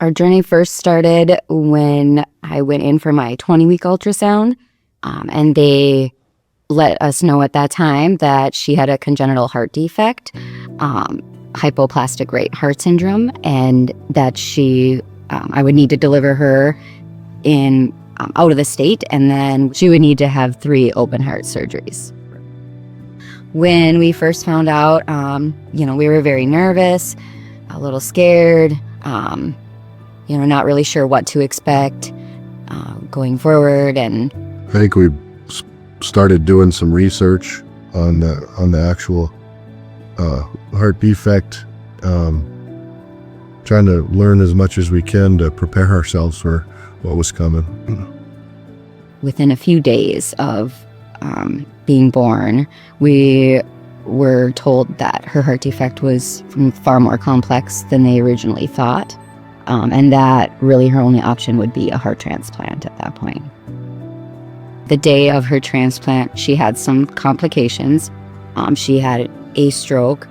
Our journey first started when I went in for my 20-week ultrasound, and they let us know at that time that she had a congenital heart defect, hypoplastic right heart syndrome, and that I would need to deliver her in out of the state, and then she would need to have 3 open heart surgeries. When we first found out, we were very nervous, a little scared, not really sure what to expect going forward. And I think we started doing some research on the actual heart defect, trying to learn as much as we can to prepare ourselves for what was coming. Within a few days of being born, we were told that her heart defect was far more complex than they originally thought, and that really her only option would be a heart transplant at that point. The day of her transplant, she had some complications. She had a stroke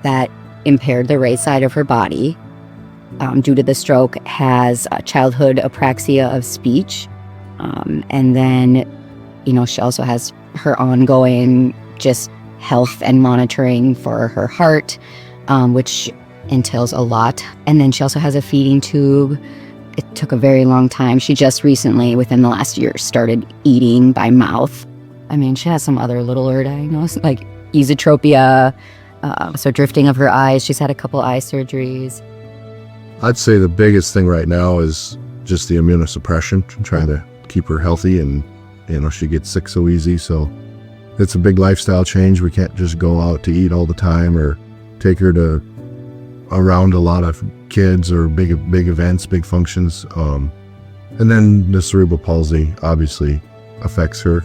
that impaired the right side of her body. Due to the stroke, has childhood apraxia of speech. And then, she also has her ongoing just health and monitoring for her heart, which entails a lot. And then she also has a feeding tube. It took a very long time. She just recently, within the last year, started eating by mouth. She has some other littler diagnoses, like esotropia, so drifting of her eyes. She's had a couple eye surgeries. I'd say the biggest thing right now is just the immunosuppression, trying to keep her healthy, and she gets sick so easy. So it's a big lifestyle change. We can't just go out to eat all the time or take her to around a lot of kids or big events, big functions. And then the cerebral palsy obviously affects her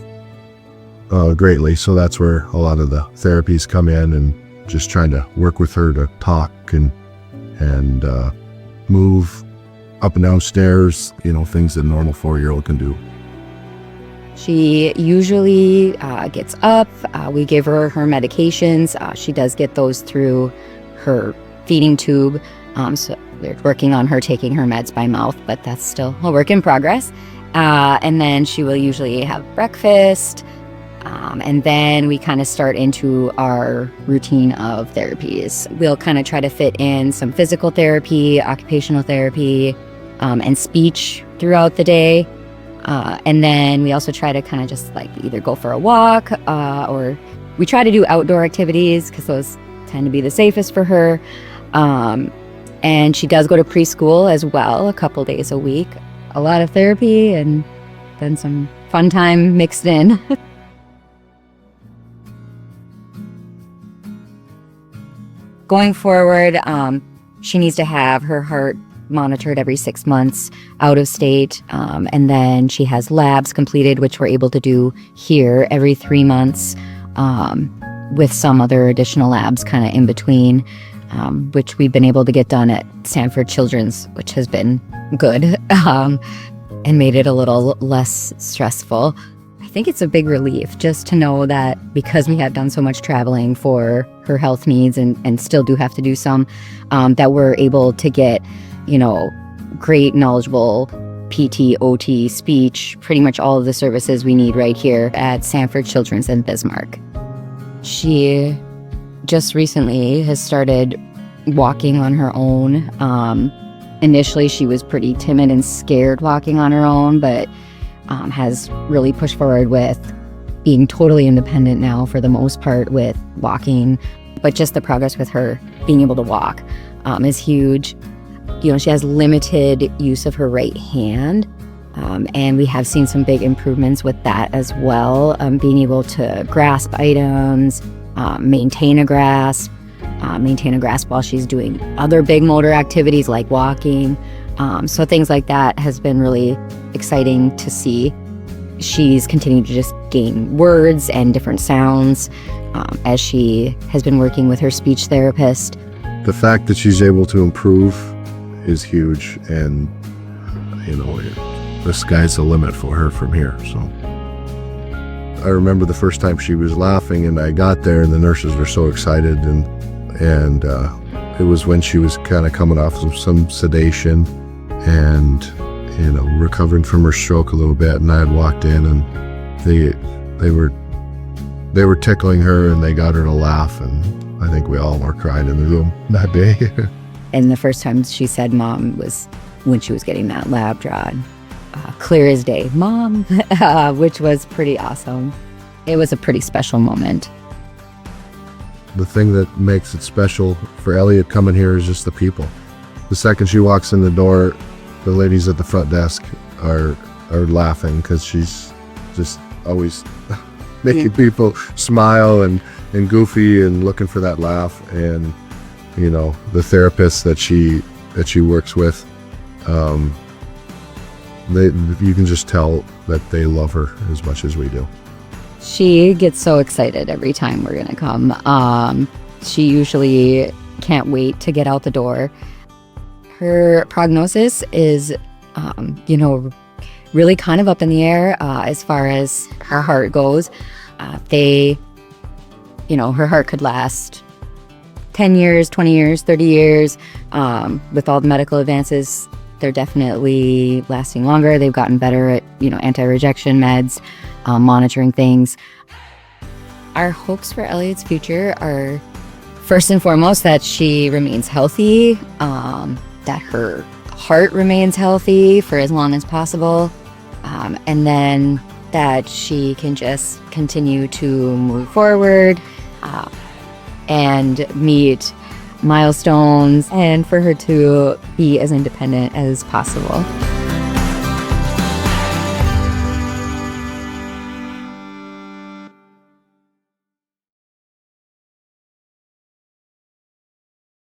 greatly. So that's where a lot of the therapies come in, and just trying to work with her to talk and move up and down stairs, things that a normal 4-year-old can do. She usually gets up. We give her medications. She does get those through her feeding tube. So we're working on her taking her meds by mouth, but that's still a work in progress. And then she will usually have breakfast. And then we kind of start into our routine of therapies. We'll kind of try to fit in some physical therapy, occupational therapy, and speech throughout the day. And then we also try to kind of just either go for a walk, or we try to do outdoor activities because those tend to be the safest for her. And she does go to preschool as well, a couple days a week. A lot of therapy and then some fun time mixed in. Going forward, she needs to have her heart monitored every 6 months out of state. And then she has labs completed, which we're able to do here every 3 months, with some other additional labs kind of in between, which we've been able to get done at Sanford Children's, which has been good, and made it a little less stressful. I think it's a big relief just to know that because we have done so much traveling for her health needs and still do have to do some, that we're able to get, great knowledgeable PT, OT, speech, pretty much all of the services we need right here at Sanford Children's in Bismarck. She just recently has started walking on her own. Initially, she was pretty timid and scared walking on her own, but has really pushed forward with being totally independent now for the most part with walking. But just the progress with her being able to walk is huge. She has limited use of her right hand, and we have seen some big improvements with that as well. Being able to grasp items, maintain a grasp while she's doing other big motor activities like walking. So things like that has been really exciting to see. She's continued to just gain words and different sounds as she has been working with her speech therapist. The fact that she's able to improve is huge, and the sky's the limit for her from here. So I remember the first time she was laughing, and I got there, and the nurses were so excited, and it was when she was kind of coming off of some sedation and, recovering from her stroke a little bit. And I had walked in, and they were tickling her, and they got her to laugh. And I think we all were crying in the room that day. And the first time she said mom was when she was getting that lab drawn. Clear as day, mom, which was pretty awesome. It was a pretty special moment. The thing that makes it special for Elliott coming here is just the people. The second she walks in the door, the ladies at the front desk are laughing because she's just always making people smile and goofy and looking for that laugh. And the therapist that she works with, you can just tell that they love her as much as we do. She gets so excited every time we're gonna come. She usually can't wait to get out the door. Her prognosis is, really kind of up in the air as far as her heart goes. Her heart could last 10 years, 20 years, 30 years. With all the medical advances, they're definitely lasting longer. They've gotten better at, anti-rejection meds, monitoring things. Our hopes for Elliott's future are, first and foremost, that she remains healthy, that her heart remains healthy for as long as possible, and then that she can just continue to move forward and meet milestones, and for her to be as independent as possible.